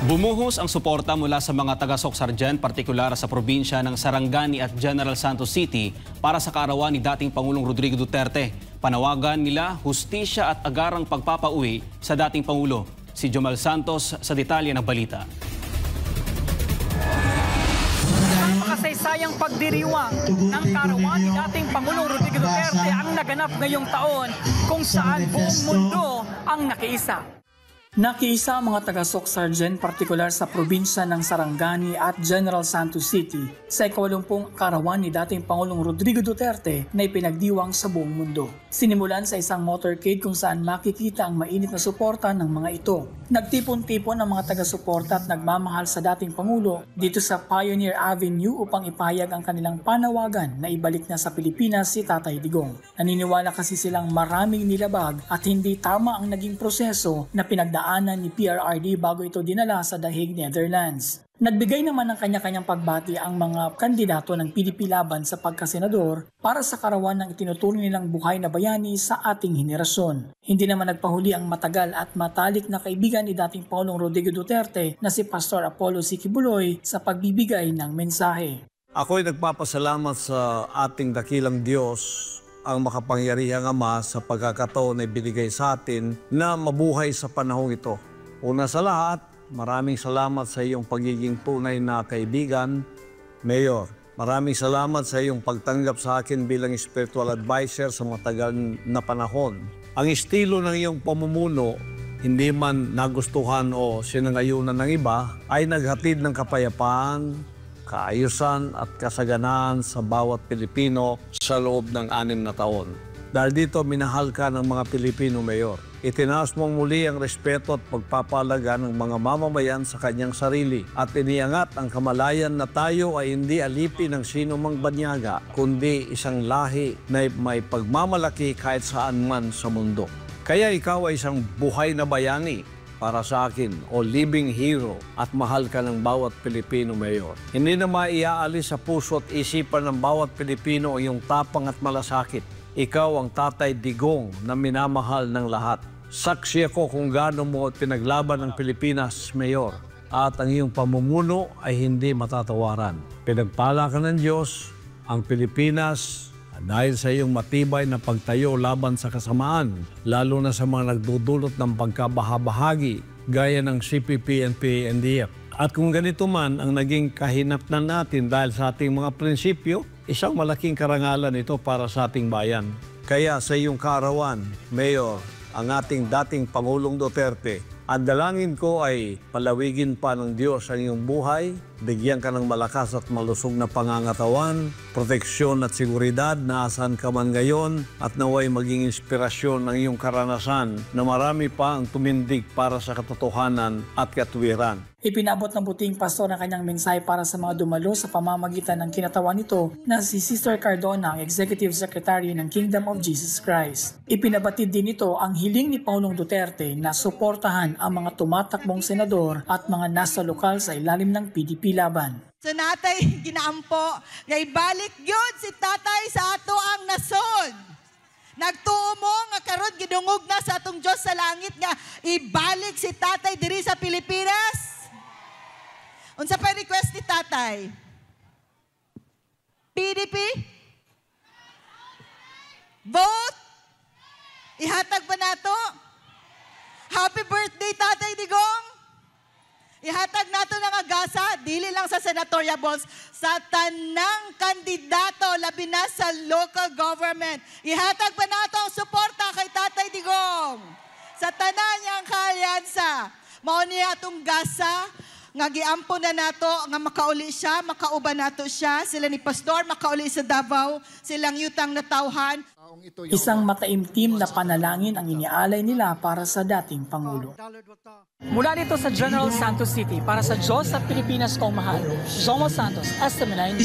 Bumuhos ang suporta mula sa mga taga-Socsargen, partikular sa probinsya ng Sarangani at General Santos City para sa kaarawan ni dating Pangulong Rodrigo Duterte. Panawagan nila hustisya at agarang pagpapauwi sa dating Pangulo. Si Jomal Santos sa detalye ng balita. Makasaysayang pagdiriwang ng kaarawan ni dating Pangulong Rodrigo Duterte ang naganap ngayong taon kung saan buong mundo ang nakiisa. Nakiisa ang mga taga-Socsargen, partikular sa probinsya ng Sarangani at General Santos City sa ika-80 kaarawan ni dating Pangulong Rodrigo Duterte na ipinagdiwang sa buong mundo. Sinimulan sa isang motorcade kung saan makikita ang mainit na suporta ng mga ito. Nagtipon-tipon ang mga taga-suporta at nagmamahal sa dating Pangulo dito sa Pioneer Avenue upang ipahayag ang kanilang panawagan na ibalik na sa Pilipinas si Tatay Digong. Naniniwala kasi silang maraming nilabag at hindi tama ang naging proseso na pinagdaanan ni PRRD bago ito dinala sa The Hague, Netherlands. Nagbigay naman ng kanya-kanyang pagbati ang mga kandidato ng PDP laban sa pagkasenador para sa karawan ng itinuturing nilang buhay na bayani sa ating henerasyon. Hindi naman nagpahuli ang matagal at matalik na kaibigan ni dating Pangulong Rodrigo Duterte na si Pastor Apollo C. Quiboloy sa pagbibigay ng mensahe. Ako'y nagpapasalamat sa ating dakilang Diyos, ang makapangyarihang Ama, sa pagkakataon na ibinigay sa atin na mabuhay sa panahong ito. Una sa lahat, maraming salamat sa iyong pagiging tunay na kaibigan, Mayor. Maraming salamat sa iyong pagtanggap sa akin bilang spiritual advisor sa matagal na panahon. Ang estilo ng iyong pamumuno, hindi man nagustuhan o sinangayunan ng iba, ay naghatid ng kapayapaan, kaayusan at kasaganaan sa bawat Pilipino sa loob ng 6 na taon. Dahil dito, minahal ka ng mga Pilipino, Mayor. Itinaas mong muli ang respeto at pagpapalaga ng mga mamamayan sa kanyang sarili at iniangat ang kamalayan na tayo ay hindi alipin ng sino mang banyaga, kundi isang lahi na may pagmamalaki kahit saan man sa mundo. Kaya ikaw ay isang buhay na bayani para sa akin o living hero at mahal ka ng bawat Pilipino, Mayor. Hindi na maiaalis sa puso at isipan ng bawat Pilipino iyong tapang at malasakit. Ikaw ang Tatay Digong na minamahal ng lahat. Saksi ako kung gaano mo pinaglaban ng Pilipinas, Mayor. At ang iyong pamumuno ay hindi matatawaran. Pinagpala ka ng Diyos ang Pilipinas dahil sa iyong matibay na pagtayo laban sa kasamaan, lalo na sa mga nagdudulot ng pagkabahabahagi gaya ng CPP, NPA, NDF. At kung ganito man ang naging kahinatnan natin dahil sa ating mga prinsipyo, isang malaking karangalan ito para sa ating bayan. Kaya sa iyong kaarawan, Mayor, ang ating dating Pangulong Duterte, ang dalangin ko ay palawigin pa ng Diyos ang iyong buhay, bigyan ka ng malakas at malusog na pangangatawan, proteksyon at seguridad na asan ka man ngayon, at naway maging inspirasyon ng iyong karanasan na marami pa ang tumindig para sa katotohanan at katwiran. Ipinabot ng buting pastor ang kanyang mensahe para sa mga dumalo sa pamamagitan ng kinatawan nito na si Sister Cardona, ang Executive Secretary ng Kingdom of Jesus Christ. Ipinabatid din ito ang hiling ni Pangulong Duterte na suportahan ang mga tumatakbong senador at mga nasa lokal sa ilalim ng PDP laban. So natay ginaampo, nga ibalik yun si Tatay sa ato ang nasod. Nagtuo nga karon gidungog na sa atong Diyos sa langit nga ibalik si Tatay diri sa Pilipinas. Unsa pa request ni Tatay? PDP? Vote? Ihatag ba nato? Happy birthday, Tatay Digong! Ihatag nato ng agasa, dili lang sa senatorial balls, sa tanang kandidato, labi na sa local government. Ihatag pa nato ang suporta kay Tatay Digong. Sa tanan niyang kalyansa, mao niya atong gasa, nga giampo na nato, nga makauli siya, makauban nato siya, sila ni Pastor, makauli sa Davao, silang yutang natawhan. Isang mataimtim na panalangin ang inialay nila para sa dating Pangulo. Mula dito sa General Santos City, para sa Diyos at Pilipinas kong mahal, Jomal Santos, SMNI.